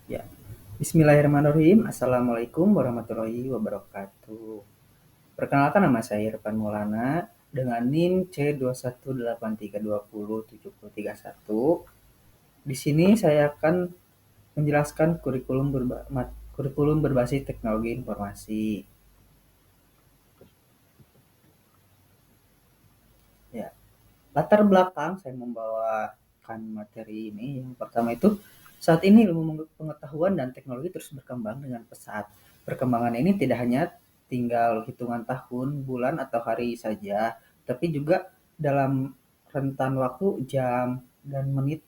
Ya, Bismillahirrahmanirrahim. Assalamualaikum warahmatullahi wabarakatuh. Perkenalkan nama saya Irfan Maulana dengan NIM C2183207031. Di sini saya akan menjelaskan kurikulum berbasis teknologi informasi. Ya, latar belakang saya membawakan materi ini yang pertama itu saat ini ilmu pengetahuan dan teknologi terus berkembang dengan pesat. Perkembangan ini tidak hanya tinggal hitungan tahun, bulan atau hari saja, tapi juga dalam rentan waktu jam dan menit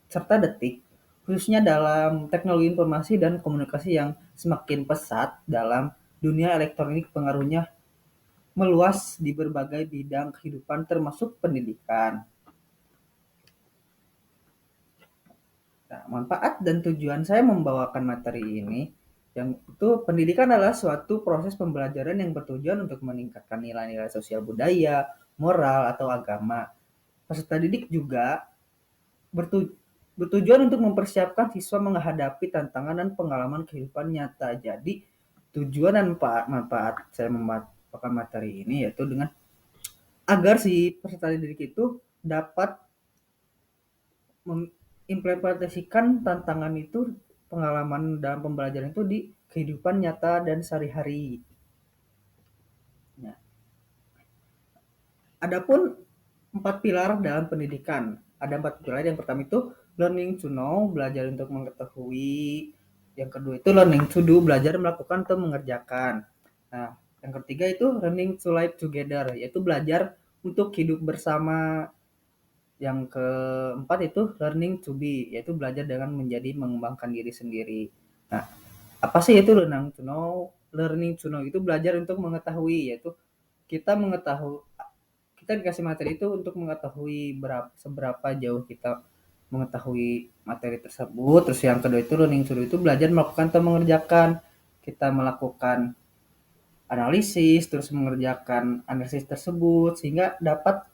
serta detik, khususnya dalam teknologi informasi dan komunikasi yang semakin pesat dalam dunia elektronik pengaruhnya meluas di berbagai bidang kehidupan termasuk pendidikan. Nah, manfaat dan tujuan saya membawakan materi ini yang itu pendidikan adalah suatu proses pembelajaran yang bertujuan untuk meningkatkan nilai-nilai sosial budaya, moral, atau agama. Peserta didik juga bertu- bertujuan untuk mempersiapkan siswa menghadapi tantangan dan pengalaman kehidupan nyata. Jadi, tujuan dan manfaat saya membawakan materi ini yaitu dengan agar si peserta didik itu dapat mengimplementasikan tantangan itu, pengalaman dalam pembelajaran itu di kehidupan nyata dan sehari-hari. Nah, adapun empat pilar dalam pendidikan. Ada empat pilar. Yang pertama itu learning to know, belajar untuk mengetahui. Yang kedua itu learning to do, belajar melakukan atau mengerjakan. Nah, yang ketiga itu learning to live together, yaitu belajar untuk hidup bersama. Yang keempat itu learning to be, yaitu belajar dengan menjadi mengembangkan diri sendiri. Nah, apa sih itu learning to know? Learning to know itu belajar untuk mengetahui, yaitu kita mengetahui, kita dikasih materi itu untuk mengetahui seberapa jauh kita mengetahui materi tersebut. Terus yang kedua itu learning to do itu belajar melakukan atau mengerjakan. Kita melakukan analisis, terus mengerjakan analisis tersebut sehingga dapat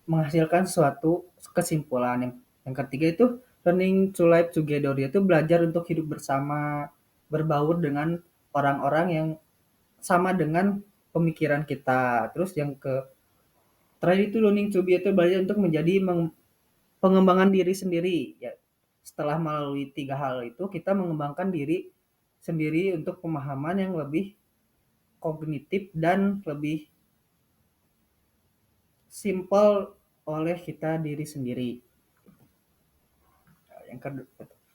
menghasilkan suatu kesimpulan. Yang ketiga itu learning to live together, yaitu belajar untuk hidup bersama, berbaur dengan orang-orang yang sama dengan pemikiran kita. Terus yang ke terakhir itu learning to be, itu belajar untuk menjadi pengembangan diri sendiri. Ya, setelah melalui tiga hal itu kita mengembangkan diri sendiri untuk pemahaman yang lebih kognitif dan lebih simpel oleh kita diri sendiri. Yang kedua,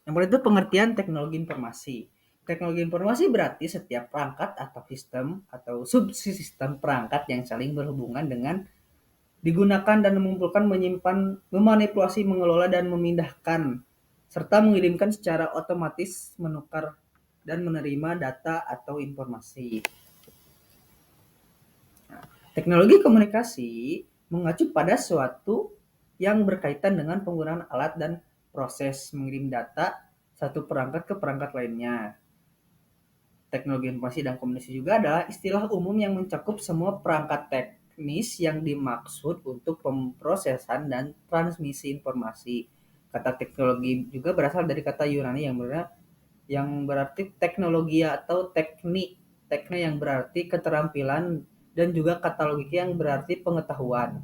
yang kedua itu pengertian teknologi informasi. Teknologi informasi berarti setiap perangkat atau sistem atau subsistem perangkat yang saling berhubungan dengan digunakan dan mengumpulkan, menyimpan, memanipulasi, mengelola dan memindahkan serta mengirimkan secara otomatis, menukar dan menerima data atau informasi. Teknologi komunikasi mengacu pada suatu yang berkaitan dengan penggunaan alat dan proses mengirim data satu perangkat ke perangkat lainnya. Teknologi informasi dan komunikasi juga adalah istilah umum yang mencakup semua perangkat teknis yang dimaksud untuk pemrosesan dan transmisi informasi. Kata teknologi juga berasal dari kata Yunani yang berarti teknologi atau teknik. Teknik yang berarti keterampilan dan juga kata logika yang berarti pengetahuan.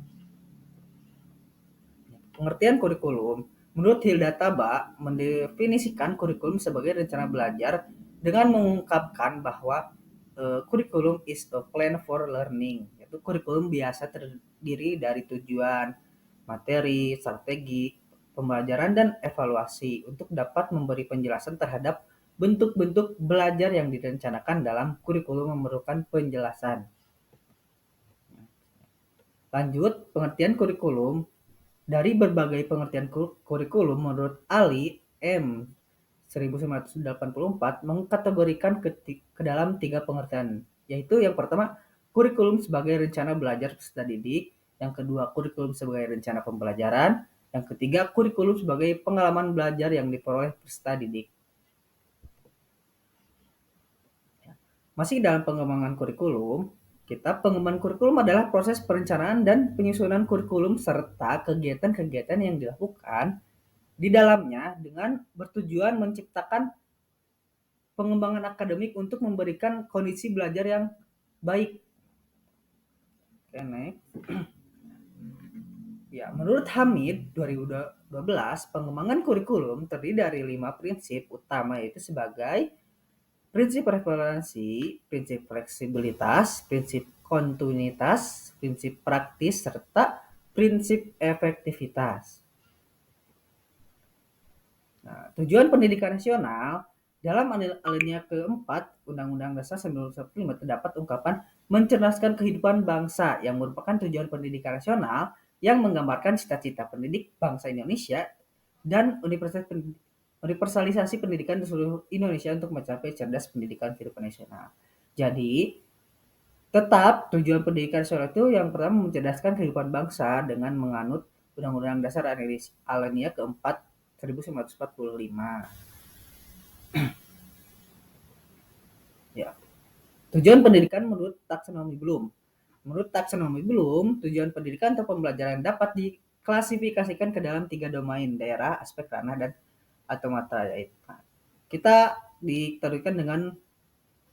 Pengertian kurikulum. Menurut Hilda Taba, mendefinisikan kurikulum sebagai rencana belajar dengan mengungkapkan bahwa kurikulum is a plan for learning. Yaitu kurikulum biasa terdiri dari tujuan, materi, strategi, pembelajaran, dan evaluasi untuk dapat memberi penjelasan terhadap bentuk-bentuk belajar yang direncanakan dalam kurikulum memerlukan penjelasan. Lanjut, pengertian kurikulum. Dari berbagai pengertian kurikulum, menurut Ali M. 1984 mengkategorikan ke dalam tiga pengertian, yaitu yang pertama, kurikulum sebagai rencana belajar peserta didik, yang kedua, kurikulum sebagai rencana pembelajaran, yang ketiga, kurikulum sebagai pengalaman belajar yang diperoleh peserta didik. Masih dalam pengembangan kurikulum, pengembangan kurikulum adalah proses perencanaan dan penyusunan kurikulum serta kegiatan-kegiatan yang dilakukan di dalamnya dengan bertujuan menciptakan pengembangan akademik untuk memberikan kondisi belajar yang baik. Oke, next. Ya, menurut Hamid 2012, pengembangan kurikulum terdiri dari 5 prinsip utama, yaitu sebagai prinsip referensi, prinsip fleksibilitas, prinsip kontinuitas, prinsip praktis, serta prinsip efektivitas. Nah, tujuan pendidikan nasional dalam alinea keempat Undang-Undang Dasar 1945 terdapat ungkapan mencerdaskan kehidupan bangsa yang merupakan tujuan pendidikan nasional yang menggambarkan cita-cita pendidik bangsa Indonesia dan universalisasi pendidikan di seluruh Indonesia untuk mencapai cerdas pendidikan kehidupan nasional. Jadi, tetap tujuan pendidikan nasional itu yang pertama mencerdaskan kehidupan bangsa dengan menganut Undang-Undang Dasar alinea keempat 1945. Ya. Tujuan pendidikan menurut taksonomi Bloom. Menurut taksonomi Bloom, tujuan pendidikan atau pembelajaran dapat diklasifikasikan ke dalam 3 domain: daerah, aspek ranah, dan automata. Nah, kita diterbitkan dengan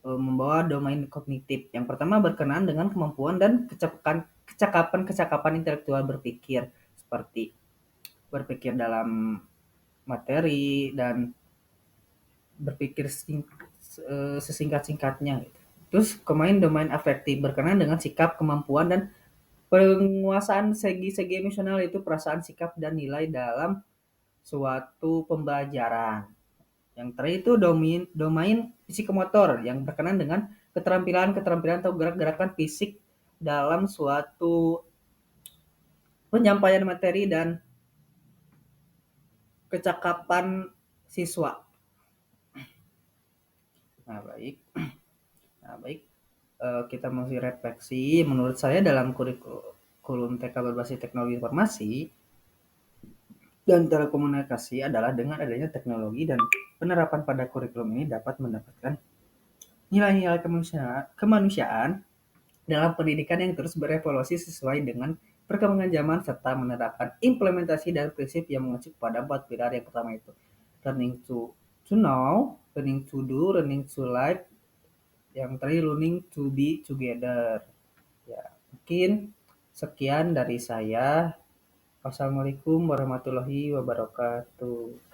membawa domain kognitif. Yang pertama berkenaan dengan kemampuan dan kecakapan intelektual berpikir, seperti berpikir dalam materi dan berpikir sesingkat-singkatnya gitu. Terus domain afektif berkenaan dengan sikap, kemampuan, dan penguasaan segi-segi emosional, itu perasaan, sikap, dan nilai dalam suatu pembelajaran. Yang terakhir itu domain psikomotor yang berkenaan dengan keterampilan atau gerak-gerakan fisik dalam suatu penyampaian materi dan kecakapan siswa. Nah, baik. Nah, baik. Kita masih refleksi. Menurut saya dalam kurikulum TK berbasis teknologi informasi dan telekomunikasi adalah dengan adanya teknologi dan penerapan pada kurikulum ini dapat mendapatkan nilai-nilai kemanusiaan dalam pendidikan yang terus berevolusi sesuai dengan perkembangan zaman serta menerapkan implementasi dan prinsip yang mengacu pada 4 pilar. Yang pertama itu learning to know, learning to do, learning to live, yang terakhir learning to be together. Ya, mungkin sekian dari saya. Wassalamualaikum warahmatullahi wabarakatuh.